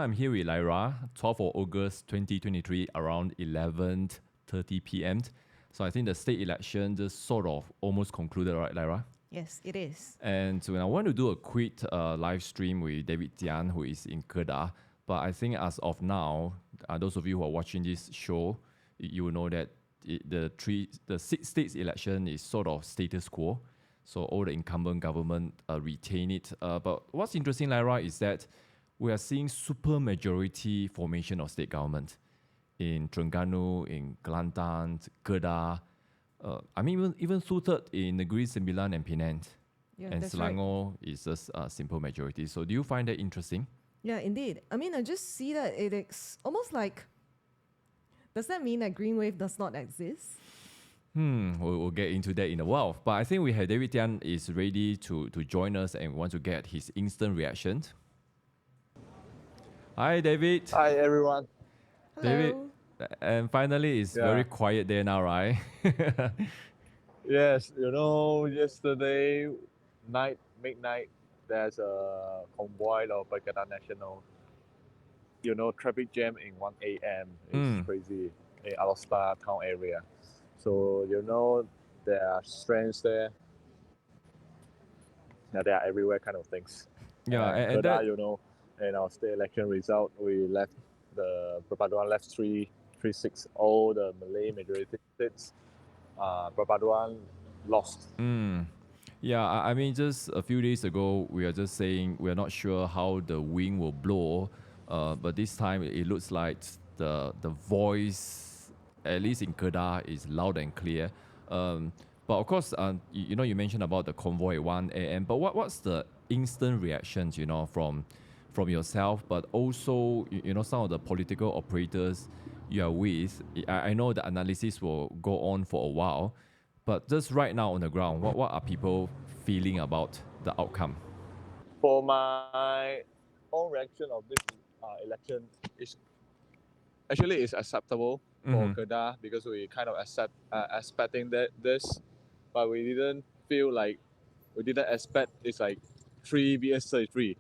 I'm here with Lyra, 12th of August 2023, around 11:30 p.m. So I think the state election just sort of almost concluded, right, Lyra? Yes, it is. And so I want to do a quick live stream with David Tiang, who is in Kedah. But I think as of now, those of you who are watching this show, you will know that the six states election is sort of status quo. So all the incumbent government retain it. But what's interesting, Lyra, is that we are seeing super majority formation of state government in Terengganu, in Kelantan, Kedah. I mean, even suited in Negeri Sembilan and Penang. Yeah, And that's right. Selangor is just a simple majority. So do you find that interesting? Yeah, indeed. I mean, I just see that it's almost like, does that mean that green wave does not exist? We'll get into that in a while. But I think we have David Tiang is ready to join us and want to get his instant reaction. Hi, David. Hi everyone. David, Hello. and finally, it's very quiet there now, right? Yes, yesterday midnight, there's a convoy of Pakistan National. Traffic jam in 1 a.m. It's crazy in Alostar town area. So there are strands there. Yeah, they are everywhere kind of things. Yeah, and Kedah, that, in our state election result, we left Perpaduan left 360, all the Malay majority states. Perpaduan lost. Yeah, I mean, just a few days ago, we are just saying we are not sure how the wind will blow, but this time it looks like the voice, at least in Kedah, is loud and clear. But of course, you mentioned about the convoy at 1 a.m. But what's the instant reactions, from yourself, but also some of the political operators you are with? I know the analysis will go on for a while. But just right now on the ground, what are people feeling about the outcome? For my own reaction of this election, is actually is acceptable for Kedah because we kind of expecting this, but we didn't expect it's like 3 vs 33.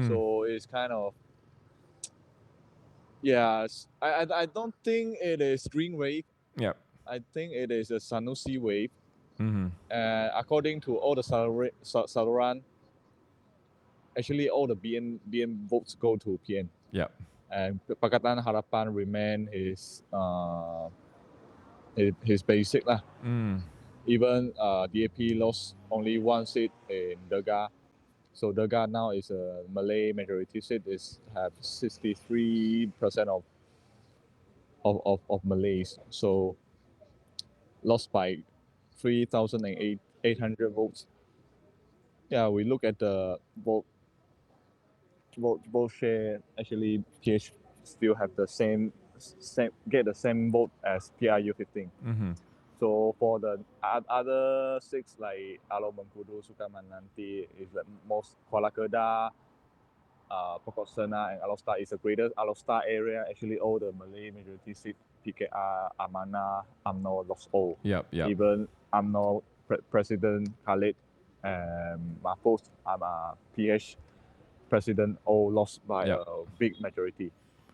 So it's kind of I don't think it is green wave. Yep. I think it is a Sanusi wave. According to all the saluran, actually all the BN votes go to PN. Yep. And Pakatan Harapan remain his basic lah. Even DAP lost only one seat in Dega. So Dega now is a Malay majority seat, have 63% of Malays. So lost by 3,800 votes. Yeah, we look at the vote share. Actually, PH still have the same get the same vote as PRU 15. So for the other six, like Alo Mengkudu, Sukaman Nanti, is the most Kuala Kedah, Pokok Sena, and Alostar is the greater Alostar area. Actually, all the Malay majority seat, PKR, Amanah, UMNO lost all. Yep. Even UMNO President Khalid and Mahfuz, PH President, all lost by a big majority.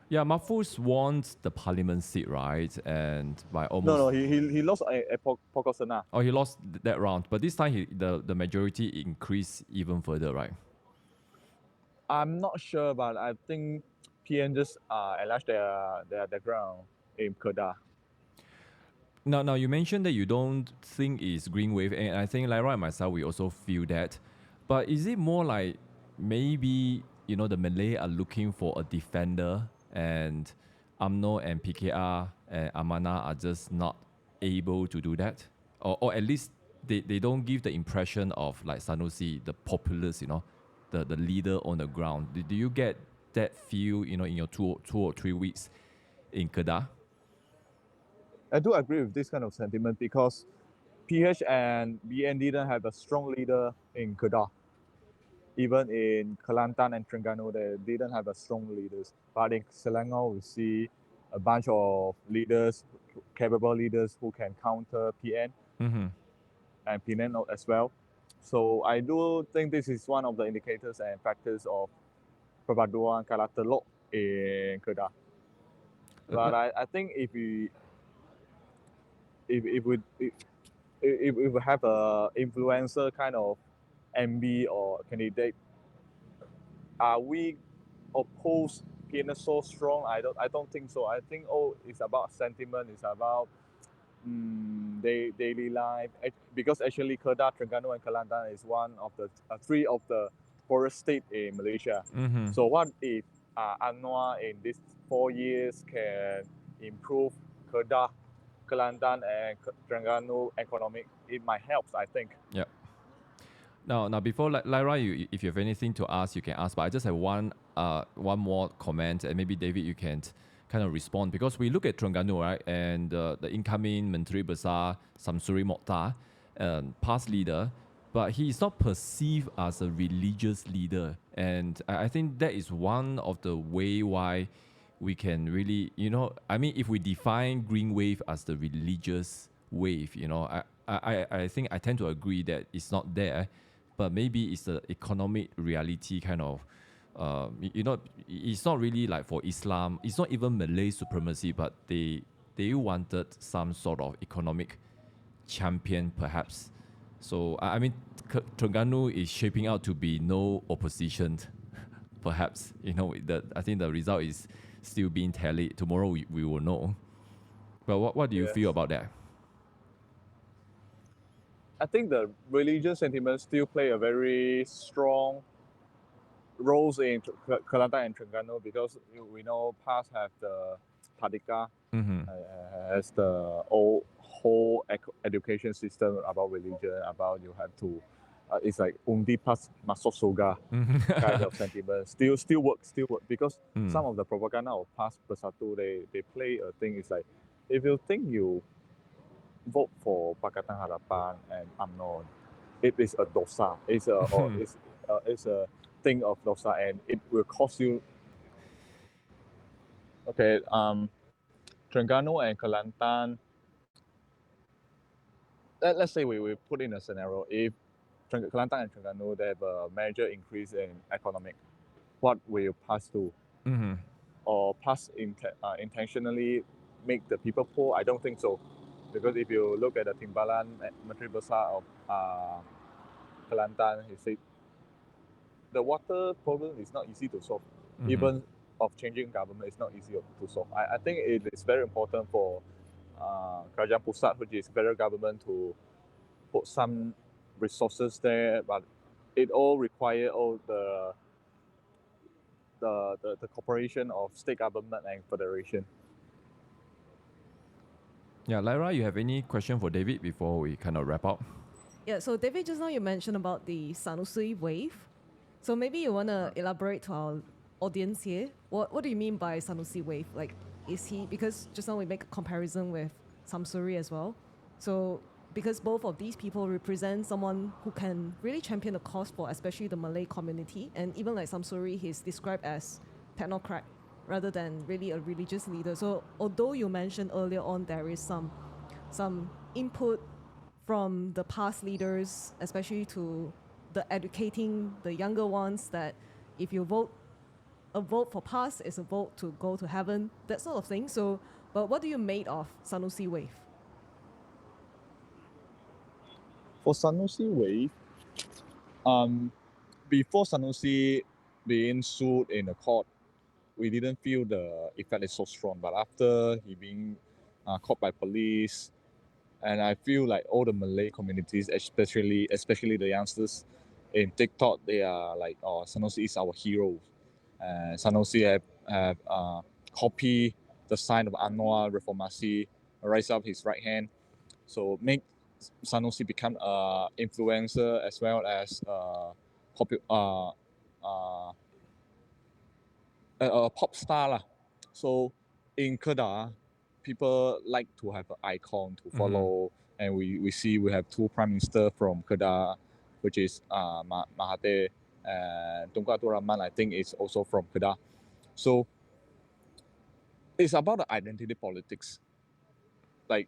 Yeah, Mahfuz won the parliament seat, right? And by almost... No, he lost at Pokok Sena. Oh, he lost that round. But this time, the majority increased even further, right? I'm not sure, but I think PN just enlarged their ground in Kedah. Now, you mentioned that you don't think it's green wave, and I think Lyra and myself, we also feel that. But is it more like maybe, the Malay are looking for a defender and UMNO and PKR and Amanah are just not able to do that? Or at least they don't give the impression of like Sanusi, the populist, the leader on the ground. Do you get that feel, in your 2 or 3 weeks in Kedah? I do agree with this kind of sentiment because PH and BN didn't have a strong leader in Kedah. Even in Kelantan and Terengganu, they didn't have a strong leaders. But in Selangor, we see a bunch of leaders, capable leaders who can counter PN and Penang as well. So I do think this is one of the indicators and factors of perpaduan karakter in Kedah. But I think if we have a influencer kind of MB or candidate, are we opposed PNS so strong? I don't think so. I think it's about sentiment. It's about daily life. Because actually Kedah, Terengganu, and Kelantan is one of the three of the poorest state in Malaysia. Mm-hmm. So what if Anwar in these 4 years can improve Kedah, Kelantan, and Terengganu economic? It might help, I think. Yeah. Now before Lyra, if you have anything to ask, you can ask. But I just have one more comment, and maybe David, you can kind of respond, because we look at Terengganu, right, and the incoming Menteri Besar Samsuri Mokhtar, past leader, but he is not perceived as a religious leader, and I think that is one of the way why we can really, I mean, if we define green wave as the religious wave, I think I tend to agree that it's not there, but maybe it's the economic reality kind of. It's not really like for Islam. It's not even Malay supremacy, but they wanted some sort of economic champion, perhaps. So I mean, Terengganu is shaping out to be no opposition, perhaps. I think the result is still being tallied. Tomorrow we will know. But what do you feel about that? I think the religious sentiments still play a very strong roles in Kelantan and Terengganu, because we know past have the Padika as the whole education system about religion, about you have to it's like undi pas masuk surga kind of sentiment. Still work because some of the propaganda of past Bersatu, they play a thing. It's like, if you think you vote for Pakatan Harapan and UMNO, it is a dosa. It's a thing of dosa, and it will cost you. Okay, Terengganu and Kelantan. Let's say we put in a scenario, if Kelantan and Terengganu, they have a major increase in economic, what will you pass to? Or pass intentionally make the people poor? I don't think so, because if you look at the Timbalan Menteri Besar of Kelantan, he said the water problem is not easy to solve. Even of changing government is not easy to solve. I think it is very important for Kerajaan Pusat, which is federal government, to put some resources there, but it all require all the cooperation of state government and federation. Yeah, Lyra, you have any question for David before we kind of wrap up? Yeah, so David, just now you mentioned about the Sanusi wave. So maybe you want to elaborate to our audience here. What do you mean by Sanusi wave? Like, is he, because just now we make a comparison with Samsuri as well. So because both of these people represent someone who can really champion the cause for especially the Malay community, and even like Samsuri, he's described as technocrat rather than really a religious leader. So although you mentioned earlier on there is some input from the past leaders, especially to the educating the younger ones, that if you vote, a vote for past is a vote to go to heaven, that sort of thing. So, but what do you make of Sanusi wave? For Sanusi wave, before Sanusi being sued in the court, we didn't feel the effect is so strong. But after he being caught by police, and I feel like all the Malay communities, especially the youngsters in TikTok, they are like, oh, Sanusi is our hero. Sanusi have copied the sign of Anwar Reformasi, raise up his right hand. So make Sanusi become an influencer as well as a pop star lah. So in Kedah, people like to have an icon to follow, and we see we have two prime minister from Kedah, which is Mahathir, and Tunku Abdul Rahman, I think, is also from Kedah. So it's about the identity politics. Like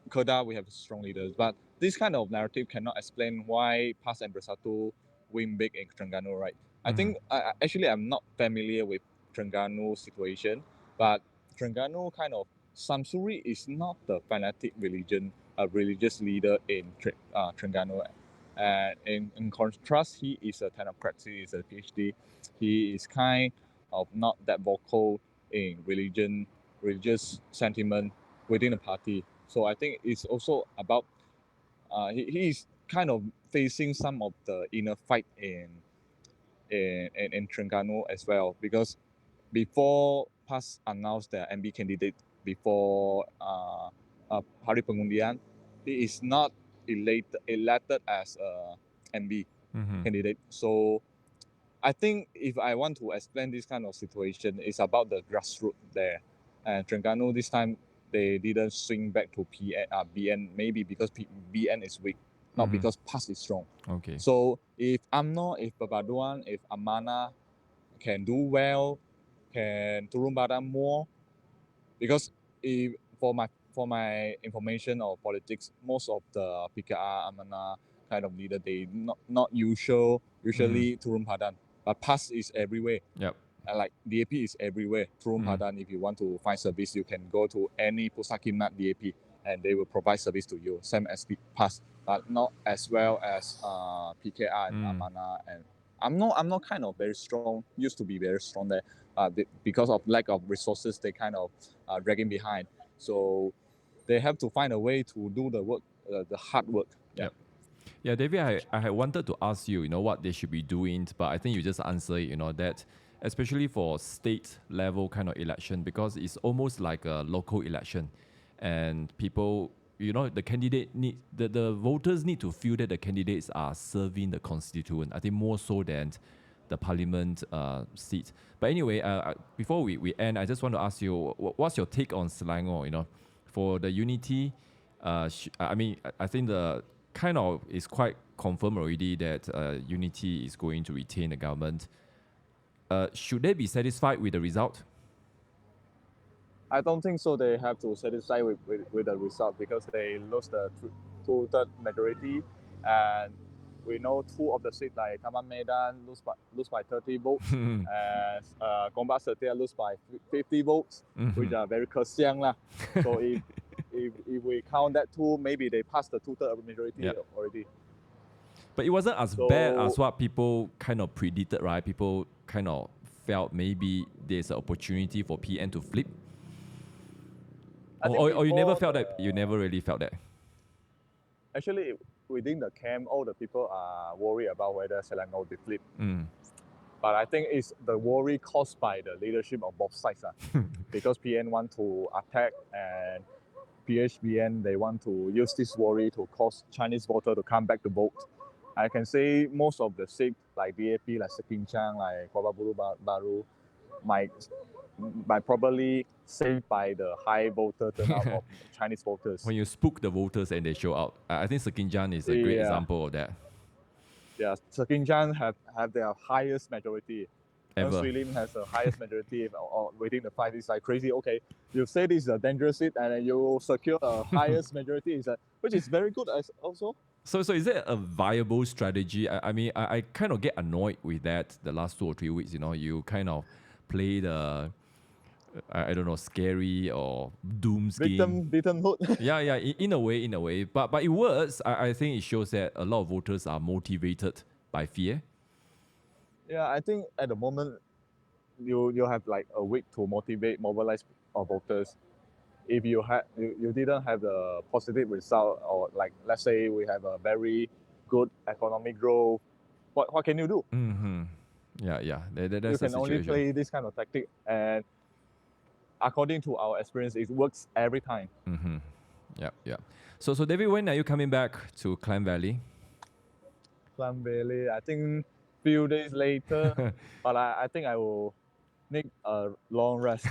Kedah, we have strong leaders, but this kind of narrative cannot explain why PAS and Bersatu win big in Terengganu, right? I think actually I'm not familiar with Terengganu situation. But Terengganu kind of Samsuri is not the fanatic religious leader in Terengganu. And in contrast, he is a technocrat. He is a PhD. He is kind of not that vocal in religious sentiment within the party. So I think it's also about he is kind of facing some of the inner fight in Terengganu as well, because before PAS announced their MB candidate before Hari Pengundian, he is not elected as a MB candidate. So I think if I want to explain this kind of situation, it's about the grassroots there. And Terengganu this time they didn't swing back to BN, maybe because BN is weak, not because PAS is strong. Okay. So if UMNO, if Perpaduan, if Amanah can do well, can turun badan more, because if, for my information or politics, most of the PKR, Amanah kind of leader, they not usually turun badan. But PAS is everywhere. Yep. Like DAP is everywhere. Turun badan, if you want to find service, you can go to any Pusat Khidmat DAP and they will provide service to you, same as PAS, but not as well as PKR and Amanah. And I'm not kind of very strong, used to be very strong there. Because of lack of resources, they kind of dragging behind. So they have to find a way to do the work, the hard work. Yep. Yeah, David, I had wanted to ask you, what they should be doing, but I think you just answered it, that especially for state level kind of election, because it's almost like a local election, and people, the candidate the voters need to feel that the candidates are serving the constituent. I think more so than the parliament seat. But anyway, before we end, I just want to ask you, what's your take on Selangor? For the unity, I think the kind of is quite confirmed already that unity is going to retain the government. Should they be satisfied with the result? I don't think so. They have to satisfy with the result because they lost the two-third majority, and we know two of the seats like Taman Medan lose by 30 votes, and Gombak Setia lose by 50 votes, which are very kesiang lah. So if we count that two, maybe they passed the two-third majority already. But it wasn't as bad as what people kind of predicted, right? People kind of felt maybe there's an opportunity for PN to flip. Or you never felt that? You never really felt that? Actually, within the camp, all the people are worried about whether Selangor will be flipped. But I think it's the worry caused by the leadership of both sides. Because PN want to attack and PHBN, they want to use this worry to cause Chinese voter to come back to vote. I can say most of the seats like DAP, like Sekinchang, like Kuala Baru, might probably saved by the high voter turnout of Chinese voters. When you spook the voters and they show out, I think Sekinjan is a great example of that. Yeah, Sekinjan have their highest majority. Ever. Sri has the highest majority within the fight. It's like crazy. Okay, you say this is a dangerous seat and you secure a highest majority, which is very good also. So is it a viable strategy? I kind of get annoyed with that the last 2 or 3 weeks. You kind of play the, I don't know, scary or doom scheme. Victimhood. yeah, in a way. But it works. I think it shows that a lot of voters are motivated by fear. Yeah, I think at the moment, you have like a week to mobilize voters. If you didn't have the positive result, or like let's say we have a very good economic growth, what can you do? Yeah. That's you the can only situation. play this kind of tactic, and according to our experience, it works every time. Yeah. So David, when are you coming back to Klang Valley? Klang Valley, I think few days later, but I think I will need a long rest.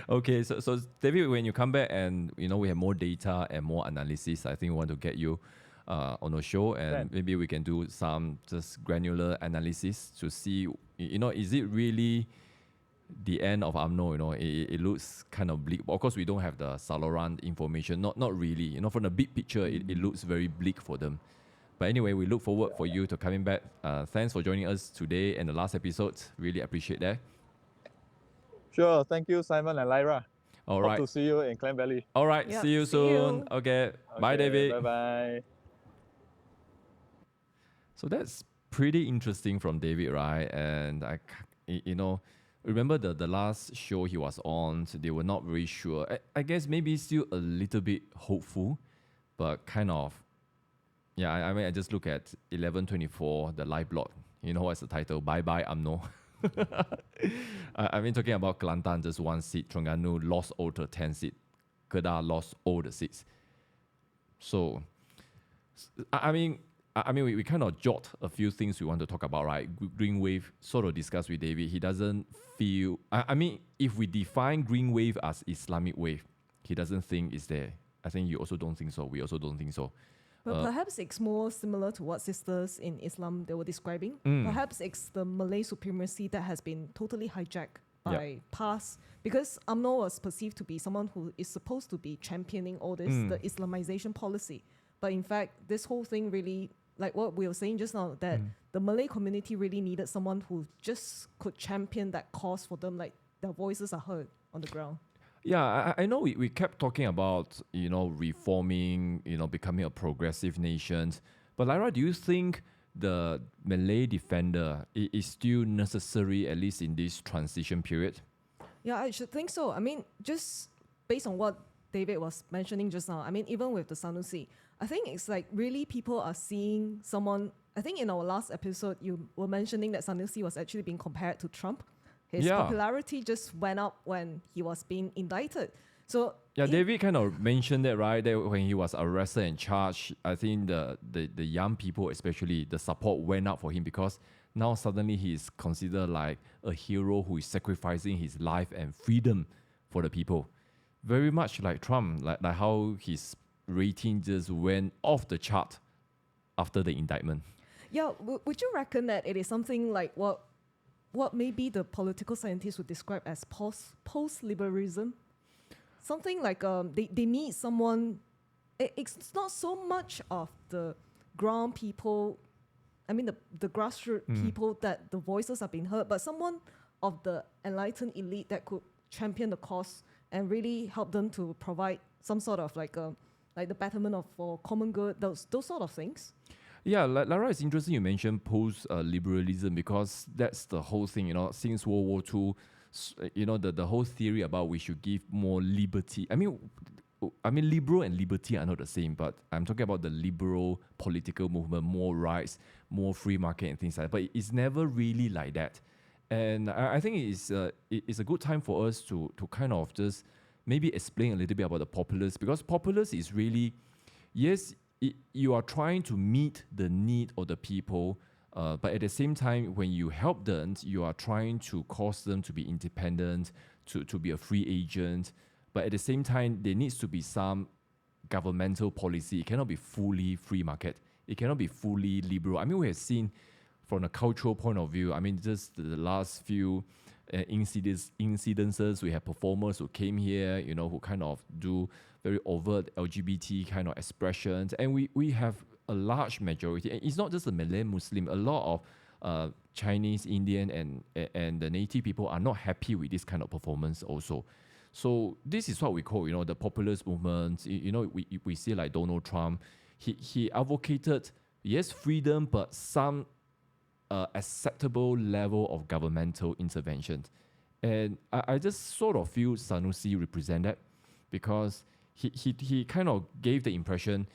Okay, so David, when you come back and we have more data and more analysis, I think we want to get you on the show, and maybe we can do some just granular analysis to see, is it really the end of UMNO? It looks kind of bleak. Of course, we don't have the Saloran information, not really. From the big picture, it looks very bleak for them. But anyway, we look forward for you to coming back. Thanks for joining us today and the last episode. Really appreciate that. Sure. Thank you, Simon and Lyra. All Hope right. to see you in Clan Valley. All right. Yep, See you see soon. you. Okay. Bye, Okay, David. bye-bye. So that's pretty interesting from David, right? And remember the last show he was on, so they were not very sure. I guess maybe still a little bit hopeful, but kind of, yeah, I mean, I just look at 1124, the live blog. You know what's the title? Bye bye, UMNO. I mean, talking about Kelantan, just one seat. Terengganu lost all the 10 seats. Kedah lost all the seats. So, we kind of jot a few things we want to talk about, right? Green wave, sort of discussed with David. He doesn't feel, if we define green wave as Islamic wave, he doesn't think it's there. I think you also don't think so. We also don't think so. But perhaps it's more similar to what sisters in Islam they were describing. Mm. Perhaps it's the Malay supremacy that has been totally hijacked by past, because UMNO was perceived to be someone who is supposed to be championing all this, the Islamization policy. But in fact, this whole thing really, like what we were saying just now, that the Malay community really needed someone who just could champion that cause for them, like their voices are heard on the ground. Yeah, I know we kept talking about, reforming, becoming a progressive nation. But Lyra, do you think the Malay defender is still necessary, at least in this transition period? Yeah, I should think so. I mean, just based on what David was mentioning just now, I mean, even with the Sanusi, I think it's like really people are seeing someone. I think in our last episode, you were mentioning that Sanusi was actually being compared to Trump. His popularity just went up when he was being indicted. So yeah, David kind of mentioned that, right? That when he was arrested and charged, I think the young people, especially, the support went up for him because now suddenly he is considered like a hero who is sacrificing his life and freedom for the people. Very much like Trump, like how his rating just went off the chart after the indictment. Yeah, would you reckon that it is something like what maybe the political scientists would describe as post-liberalism? Something like they need someone. It's not so much of the ground people, I mean the grassroots people that the voices are being heard, but someone of the enlightened elite that could champion the cause and really help them to provide some sort of like the betterment of for common good, those sort of things. Yeah, Lara, it's interesting you mentioned post-liberalism because that's the whole thing, since World War II, the whole theory about we should give more liberty. I mean, liberal and liberty are not the same, but I'm talking about the liberal political movement, more rights, more free market and things like that. But it's never really like that. And I think it's a good time for us to kind of just maybe explain a little bit about the populist, because populist is really, yes, you are trying to meet the need of the people, but at the same time, when you help them, you are trying to cause them to be independent, to be a free agent. But at the same time, there needs to be some governmental policy. It cannot be fully free market. It cannot be fully liberal. I mean, we have seen from a cultural point of view, I mean, just the last few incidences, we have performers who came here, who kind of do very overt LGBT kind of expressions. And we have a large majority, and it's not just the Malay Muslim, a lot of Chinese, Indian, and the native people are not happy with this kind of performance also. So this is what we call, the populist movement. We see like Donald Trump, he advocated, yes, freedom, but some acceptable level of governmental intervention. And I just sort of feel Sanusi represent that, because he kind of gave the impression,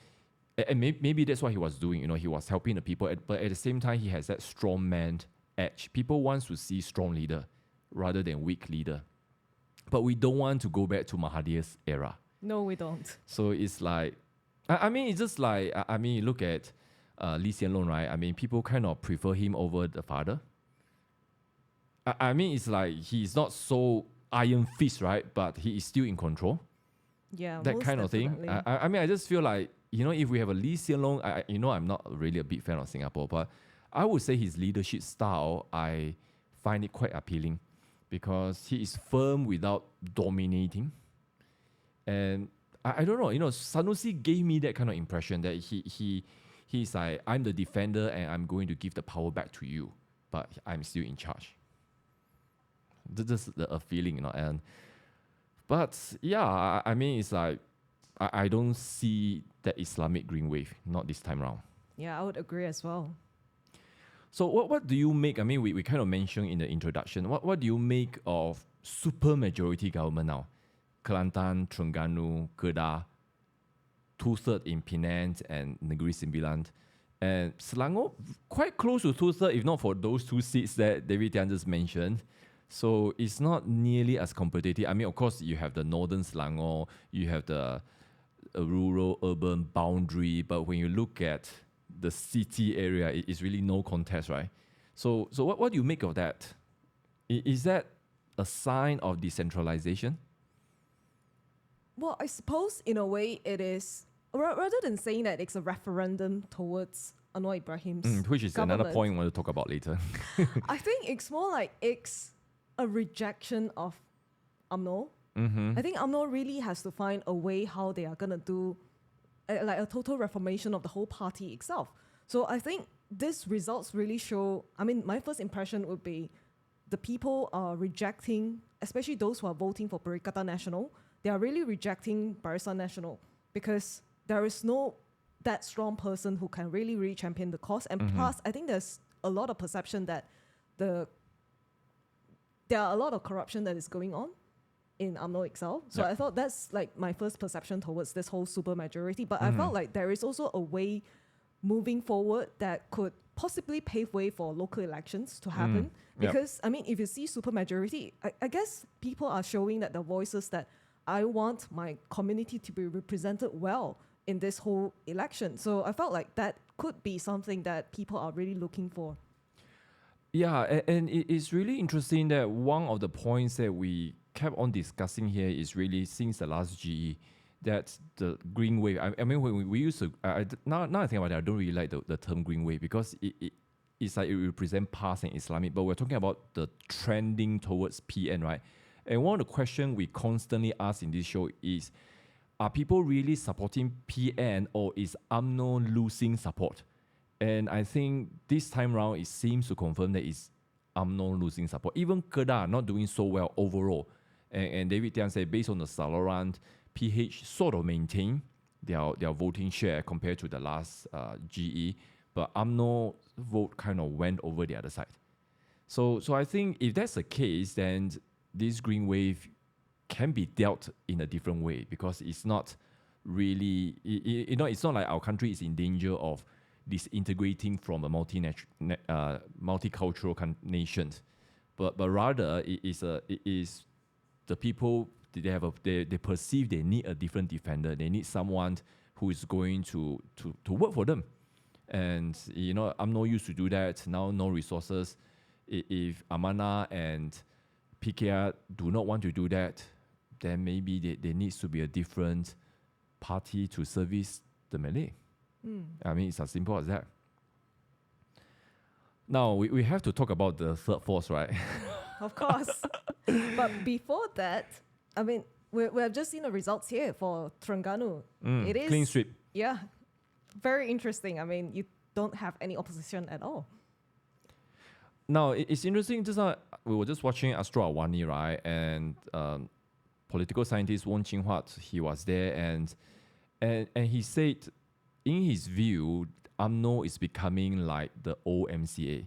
and maybe that's what he was doing, he was helping the people, but at the same time, he has that strong man edge. People want to see strong leader rather than weak leader. But we don't want to go back to Mahathir's era. No, we don't. So it's like, it's just like, you look at Lee Hsien Loong, right? I mean, people kind of prefer him over the father. It's like he's not so iron fist, right? But he is still in control. Yeah, that kind of thing. I just feel like, if we have a Lee Hsien Loong, I'm not really a big fan of Singapore, but I would say his leadership style, I find it quite appealing, because he is firm without dominating. And I don't know, Sanusi gave me that kind of impression that he's like, I'm the defender and I'm going to give the power back to you, but I'm still in charge. Just a feeling, but yeah, I mean, it's like I don't see that Islamic green wave, not this time round. Yeah, I would agree as well. So what do you make? I mean, we kind of mentioned in the introduction. What do you make of super majority government now? Kelantan, Terengganu, Kedah, 2/3 in Penang and Negeri Sembilan. And Selangor, quite close to 2/3, if not for those two seats that David Tiang just mentioned. So it's not nearly as competitive. I mean, of course, you have the northern Selangor, you have the rural-urban boundary, but when you look at the city area, it's really no contest, right? So what do you make of that? Is that a sign of decentralization? Well, I suppose in a way it is, rather than saying that it's a referendum towards Anwar Ibrahim's Which is government, another point I want to talk about later. I think it's more like it's a rejection of UMNO. I think UMNO really has to find a way how they are going to do like a total reformation of the whole party itself. So I think these results really show, I mean, my first impression would be the people are rejecting, especially those who are voting for Perikatan Nasional, they are really rejecting Barisan Nasional because there is no that strong person who can really champion the cause. And plus, I think there's a lot of perception that there are a lot of corruption that is going on in UMNO itself. So I thought that's like my first perception towards this whole super majority. But I felt like there is also a way moving forward that could possibly pave way for local elections to happen. Because, I mean, if you see super majority, I guess people are showing that the voices that I want my community to be represented well in this whole election. So I felt like that could be something that people are really looking for. Yeah, and it's really interesting that one of the points that we kept on discussing here is really since the last GE that the green wave. I mean, when we used to now I think about it, I don't really like the term green wave because it's like it represents past and Islamic, but we're talking about the trending towards PN, right? And one of the questions we constantly ask in this show is, are people really supporting PN or is UMNO losing support? And I think this time round, it seems to confirm that it's UMNO losing support. Even Kedah not doing so well overall. And David Tiang said, based on the Salaran, PH sort of maintained their voting share compared to the last GE, but UMNO vote kind of went over the other side. So I think if that's the case, then this green wave can be dealt in a different way because it's not really, it's not like our country is in danger of disintegrating from a multicultural nation, but rather it is the people they perceive they need a different defender. They need someone who is going to work for them, and I'm not used to do that now. No resources. If Amana and PKR do not want to do that, then maybe there needs to be a different party to service the Malay. I mean, it's as simple as that. Now, we have to talk about the third force, right? Of course. But before that, I mean, we have just seen the results here for Terengganu. It is clean sweep. Yeah, very interesting. I mean, you don't have any opposition at all. Now, it's interesting. Just we were just watching Astro Awani, right? And political scientist Wong Chin-Huat, he was there, and he said, in his view, UMNO is becoming like the old MCA.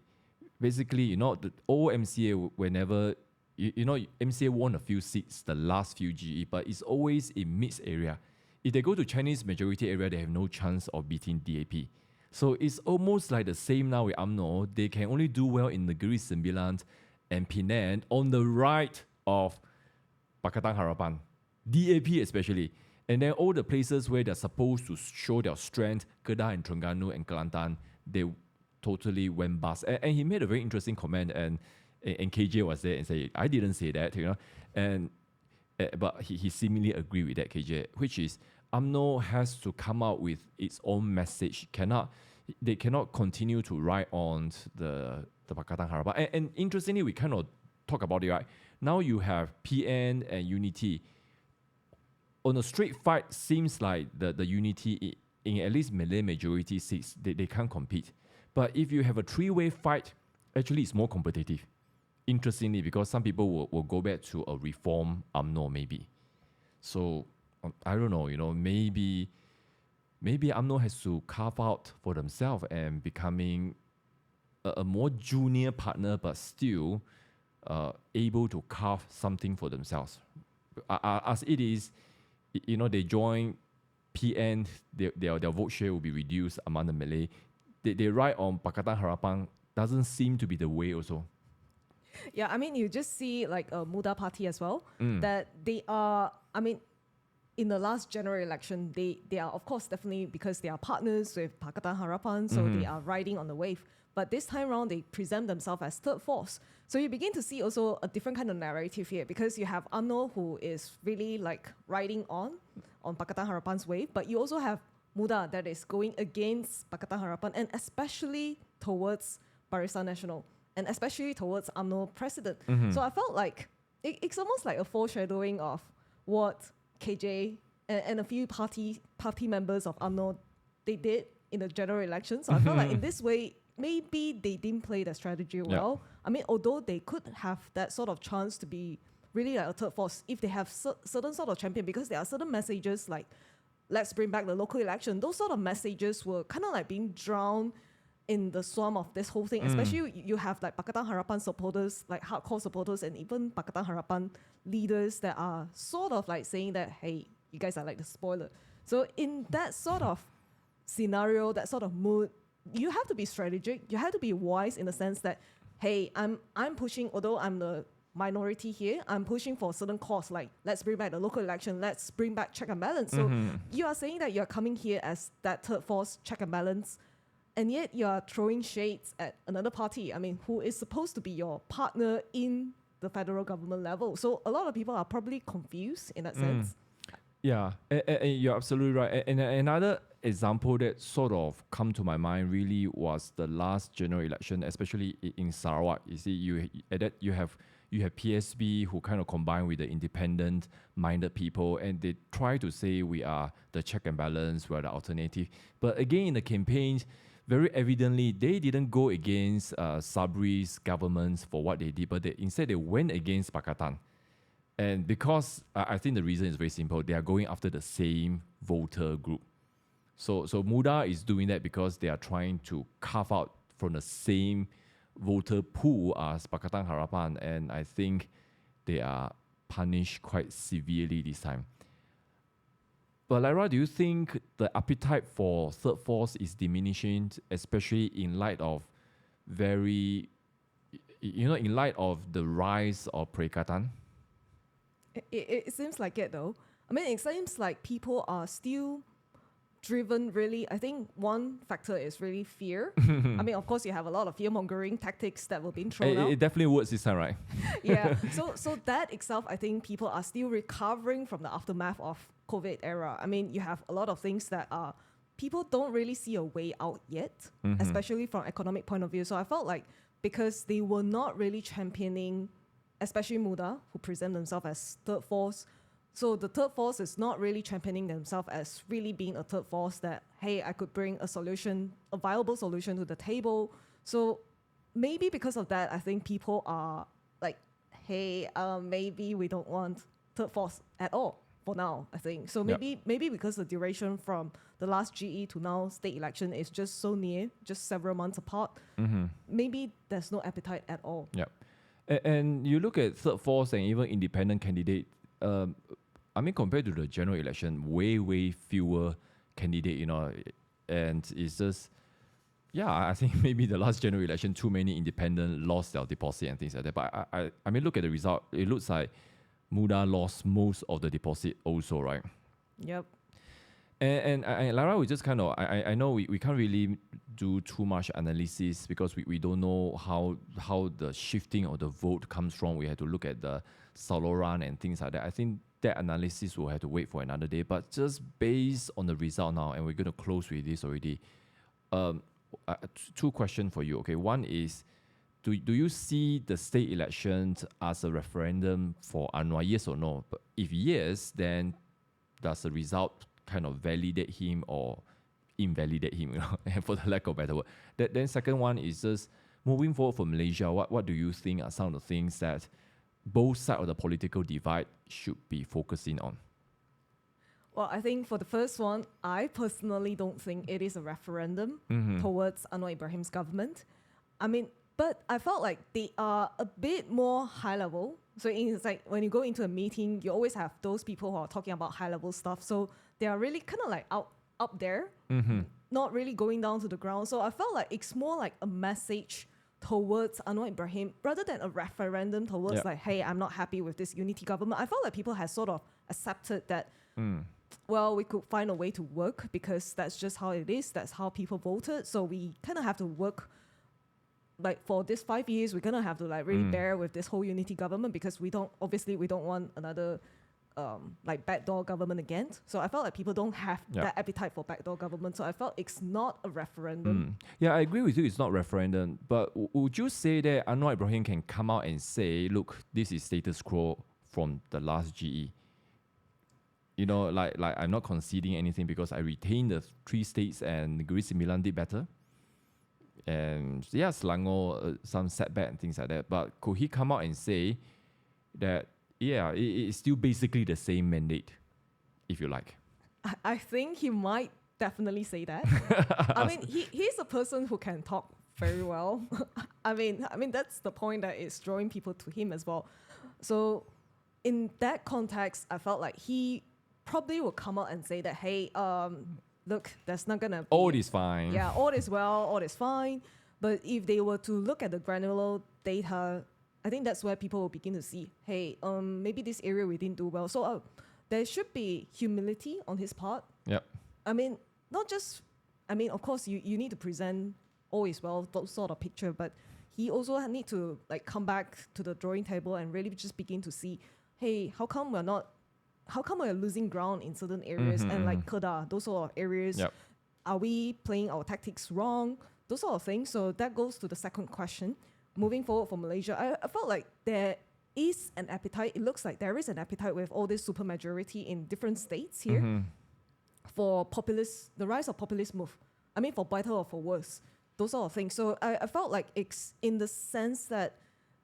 Basically, the old MCA, whenever, MCA won a few seats the last few GE, but it's always in mixed area. If they go to Chinese majority area, they have no chance of beating DAP. So it's almost like the same now with UMNO. They can only do well in Negeri Sembilan and Penang on the right of Pakatan Harapan, DAP especially. And then all the places where they're supposed to show their strength, Kedah and Terengganu and Kelantan, they totally went bust. And he made a very interesting comment, and KJ was there and said, I didn't say that, and but he seemingly agreed with that, KJ, which is UMNO has to come out with its own message. They cannot continue to ride on the Pakatan Harapan. And interestingly, we kind of talk about it, right? Now you have PN and Unity. On a straight fight, seems like the Unity, in at least Malay majority seats, they can't compete. But if you have a three-way fight, actually it's more competitive. interestingly, because some people will go back to a reform UMNO maybe. So I don't know, maybe UMNO has to carve out for themselves and becoming a more junior partner, but still able to carve something for themselves. As it is, they join PN, their vote share will be reduced among the Malay. They ride on Pakatan Harapan doesn't seem to be the way also. Yeah, I mean, you just see like a Muda party as well, that they are, in the last general election, they are, of course, definitely because they are partners with Pakatan Harapan, so they are riding on the wave. But this time around, they present themselves as third force. So you begin to see also a different kind of narrative here, because you have UMNO, who is really like riding on Pakatan Harapan's wave, but you also have Muda that is going against Pakatan Harapan, and especially towards Barisan Nasional, and especially towards UMNO president. So I felt like it's almost like a foreshadowing of what KJ and a few party members of UMNO they did in the general election. So I felt like in this way, maybe they didn't play the strategy well. I mean, although they could have that sort of chance to be really like a third force if they have certain sort of champion, because there are certain messages like, let's bring back the local election. Those sort of messages were kind of like being drowned in the swarm of this whole thing. Especially you have like Pakatan Harapan supporters, like hardcore supporters, and even Pakatan Harapan leaders that are sort of like saying that, hey, you guys are like the spoiler. So in that sort of scenario, that sort of mood, you have to be strategic. You have to be wise in the sense that, hey, I'm pushing, although I'm the minority here, I'm pushing for a certain cause, like let's bring back the local election, let's bring back check and balance. So you are saying that you're coming here as that third force check and balance, and yet you are throwing shades at another party, I mean, who is supposed to be your partner in the federal government level. So a lot of people are probably confused in that sense. Yeah, and you're absolutely right. And another example that sort of come to my mind really was the last general election, especially in Sarawak. You see, you have PSB who kind of combine with the independent-minded people, and they try to say we are the check and balance, we are the alternative. But again, in the campaigns, very evidently, they didn't go against Sabri's governments for what they did, but instead they went against Pakatan. And because I think the reason is very simple, they are going after the same voter group. So Muda is doing that because they are trying to carve out from the same voter pool as Pakatan Harapan, and I think they are punished quite severely this time. But Lyra, do you think the appetite for third force is diminishing, especially in light of in light of the rise of Perikatan? It seems like it though. I mean, it seems like people are still driven really. I think one factor is really fear. I mean, of course, you have a lot of fear-mongering tactics that were being thrown out. It definitely works this time, right? Yeah. So that itself, I think people are still recovering from the aftermath of COVID era. I mean, you have a lot of things that are people don't really see a way out yet, especially from economic point of view. So I felt like because they were not really championing, especially Muda, who present themselves as third force. So the third force is not really championing themselves as really being a third force that, hey, I could bring a solution, a viable solution to the table. So maybe because of that, I think people are like, hey, maybe we don't want third force at all for now, I think. So maybe because the duration from the last GE to now state election is just so near, just several months apart, maybe there's no appetite at all. Yeah. And you look at third force and even independent candidate, I mean, compared to the general election, way fewer candidate, and it's just, I think maybe the last general election, too many independent lost their deposit and things like that. But I mean, look at the result. It looks like Muda lost most of the deposit also, right? Yep. And Lara, we just kind of, I know we can't really do too much analysis because we don't know how the shifting of the vote comes from. We had to look at the Saloran and things like that. I think that analysis will have to wait for another day. But just based on the result now, and we're going to close with this already, two questions for you. Okay, one is, do you see the state elections as a referendum for Anwar, yes or no? But if yes, then does the result kind of validate him or invalidate him, for the lack of a better word? Then second one is just moving forward for Malaysia, what do you think are some of the things that both sides of the political divide should be focusing on? Well, I think for the first one, I personally don't think it is a referendum towards Anwar Ibrahim's government. I mean, but I felt like they are a bit more high level. So it's like when you go into a meeting, you always have those people who are talking about high level stuff. So they are really kind of like up there, not really going down to the ground. So I felt like it's more like a message towards Anwar Ibrahim rather than a referendum towards like, hey, I'm not happy with this unity government. I felt like people had sort of accepted that, well, we could find a way to work because that's just how it is. That's how people voted. So we kind of have to work. Like for this 5 years, we're gonna have to like really bear with this whole unity government because we don't want another like backdoor government again. So I felt like people don't have that appetite for backdoor government. So I felt it's not a referendum. Yeah, I agree with you. It's not referendum. But would you say that Anwar Ibrahim can come out and say, look, this is status quo from the last GE? You know, like I'm not conceding anything because I retained the 3 states and Negeri Sembilan did better. And yeah, Selangor, some setback and things like that. But could he come out and say that, yeah, it's still basically the same mandate, if you like? I think he might definitely say that. I mean, he's a person who can talk very well. I mean that's the point that is drawing people to him as well. So in that context, I felt like he probably will come out and say that, hey, look, that's not gonna be all is fine. Yeah, all is well, all is fine. But if they were to look at the granular data, I think that's where people will begin to see, hey, maybe this area we didn't do well. So there should be humility on his part. Yep. I mean, of course, you need to present all is well, that sort of picture, but he also need to like come back to the drawing table and really just begin to see, hey, how come we're losing ground in certain areas and like Kedah, those sort of areas, are we playing our tactics wrong? Those sort of things. So that goes to the second question. Moving forward for Malaysia, I felt like there is an appetite. It looks like there is an appetite with all this supermajority in different states here for the rise of populist move. I mean, for better or for worse, those sort of things. So I felt like it's in the sense that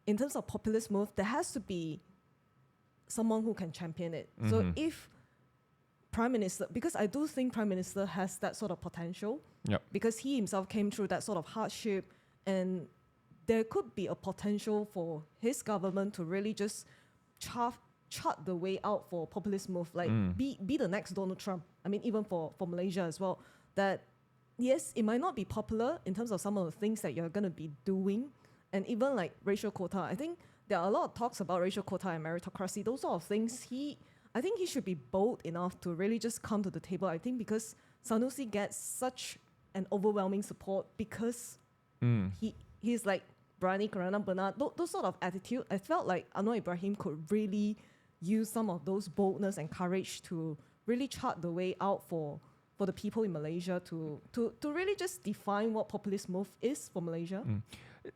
in terms of populist move, there has to be someone who can champion it. So if Prime Minister, because I do think Prime Minister has that sort of potential, because he himself came through that sort of hardship, and there could be a potential for his government to really just chart the way out for populist move, like be the next Donald Trump. I mean, even for Malaysia as well, that yes, it might not be popular in terms of some of the things that you're going to be doing, and even like racial quota. I think there are a lot of talks about racial quota and meritocracy, those sort of things. I think he should be bold enough to really just come to the table. I think because Sanusi gets such an overwhelming support because he's like Berani Kerana Benar, those sort of attitude. I felt like Anwar Ibrahim could really use some of those boldness and courage to really chart the way out for the people in Malaysia to really just define what populist move is for Malaysia.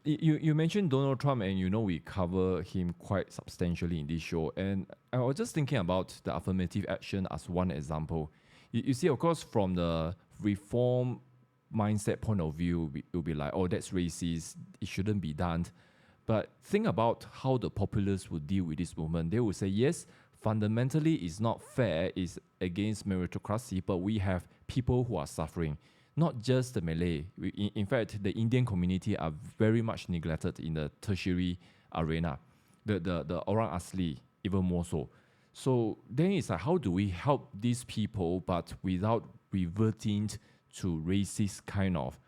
You mentioned Donald Trump, and we cover him quite substantially in this show. And I was just thinking about the affirmative action as one example. You see, of course, from the reform mindset point of view, it will be like, oh, that's racist, it shouldn't be done. But think about how the populists would deal with this movement. They would say, yes, fundamentally it's not fair, it's against meritocracy, but we have people who are suffering. Not just the Malay. In fact, the Indian community are very much neglected in the tertiary arena. The Orang Asli, even more so. So then it's like, how do we help these people, but without reverting to racist kind of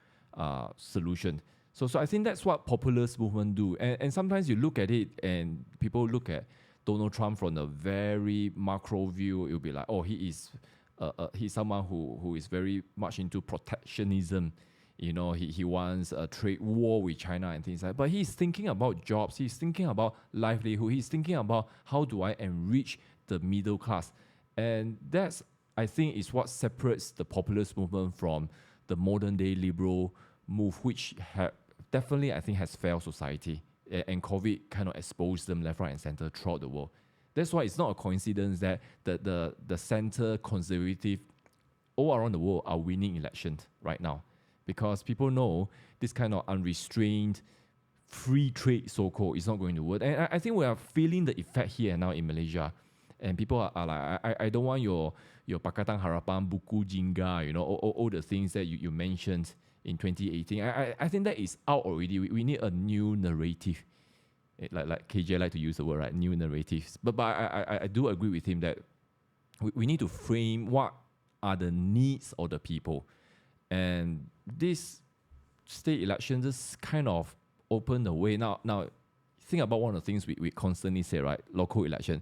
solution? So I think that's what populist movement do. And sometimes you look at it and people look at Donald Trump from a very macro view. It'll be like, oh, he's someone who is very much into protectionism. He wants a trade war with China and things like that. But he's thinking about jobs. He's thinking about livelihood. He's thinking about how do I enrich the middle class. And that's, I think, is what separates the populist movement from the modern day liberal move, which definitely, I think, has failed society. And COVID kind of exposed them left, right, and center throughout the world. That's why it's not a coincidence that the center conservative all around the world are winning elections right now, because people know this kind of unrestrained free trade, so-called, is not going to work. And I think we are feeling the effect here now in Malaysia. And people are like, I don't want your Pakatan Harapan, Buku Jingga, all the things that you mentioned in 2018. I think that is out already. We need a new narrative. Like KJ like to use the word, right? New narratives. But I do agree with him that we need to frame what are the needs of the people. And this state election just kind of opened the way. Now think about one of the things we constantly say, right? Local election.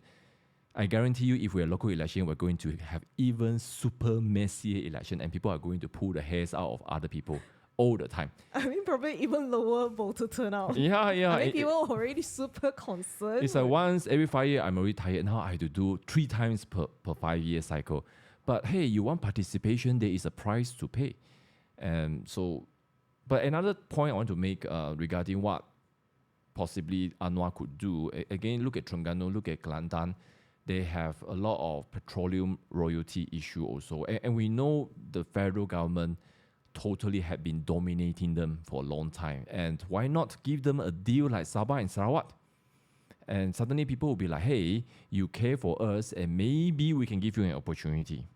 I guarantee you, if we're local election, we're going to have even super messy election, and people are going to pull the hairs out of other people all the time. I mean, probably even lower voter turnout. Yeah. I mean, people are already super concerned. It's like once every 5 years, I'm already tired. Now I have to do 3 times per 5-year cycle. But hey, you want participation, there is a price to pay. And so, but another point I want to make regarding what possibly Anwar could do, again, look at Terengganu, look at Kelantan. They have a lot of petroleum royalty issue also. And we know the federal government totally had been dominating them for a long time. And why not give them a deal like Sabah and Sarawak? And suddenly people will be like, hey, you care for us and maybe we can give you an opportunity.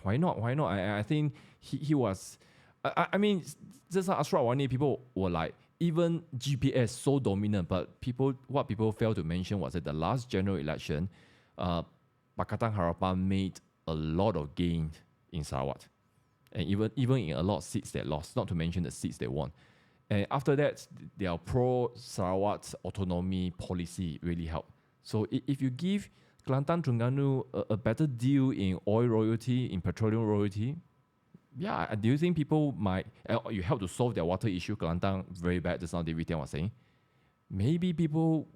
Why not? I think he was... I mean, just like Ashraf Wani, people were like, even GPS so dominant, but what people failed to mention was that the last general election, Pakatan Harapan made a lot of gain in Sarawak. And even in a lot of seats they lost, not to mention the seats they won. And after that, their pro-Sarawak autonomy policy really helped. So if you give Kelantan Terengganu a better deal in oil royalty, in petroleum royalty, yeah, do you think people might... you help to solve their water issue, Kelantan, very bad, just now David Tiang was saying. Maybe people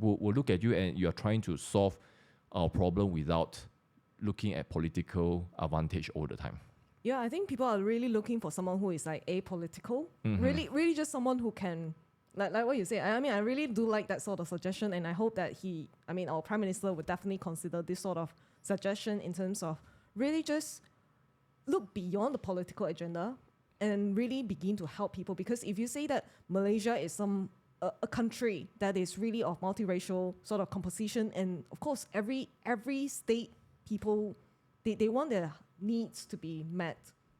will look at you and you are trying to solve our problem without looking at political advantage all the time. Yeah, I think people are really looking for someone who is like apolitical. Really just someone who can, like what you say. I mean, I really do like that sort of suggestion, and I hope that our Prime Minister would definitely consider this sort of suggestion in terms of really just look beyond the political agenda and really begin to help people. Because if you say that Malaysia is a country that is really of multiracial sort of composition, and of course every state people they want their needs to be met,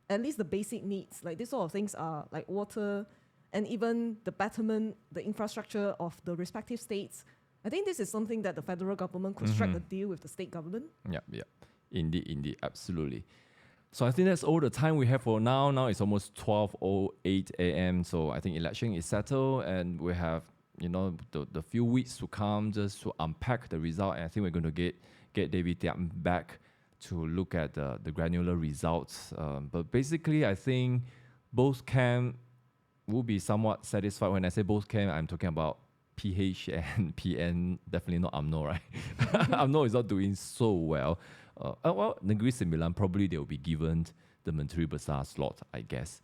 at least the basic needs, like this sort of things are like water and even the betterment, the infrastructure of the respective states. I think this is something that the federal government could strike a deal with the state government. Yeah. Indeed, absolutely. So I think that's all the time we have for now. Now it's almost 12:08 a.m. So I think election is settled, and we have the few weeks to come just to unpack the result. And I think we're going to get David Tiang back to look at the granular results. But basically, I think both camps will be somewhat satisfied. When I say both camps, I'm talking about PH and PN, definitely not UMNO, right? UMNO is not doing so well. Well, Negeri Sembilan, probably they will be given the Menteri Besar slot, I guess.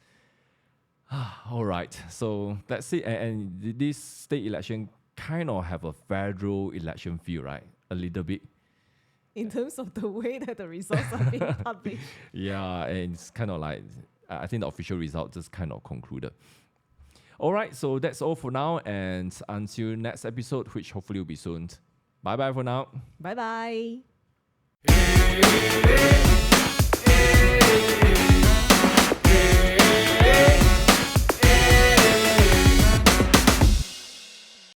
All right, so that's it. And this state election kind of have a federal election feel, right? A little bit. In terms of the way that the results are being published. Yeah, and it's kind of like, I think the official result just kind of concluded. All right, so that's all for now. And until next episode, which hopefully will be soon. Bye-bye for now. Bye-bye. Hey, hey, hey.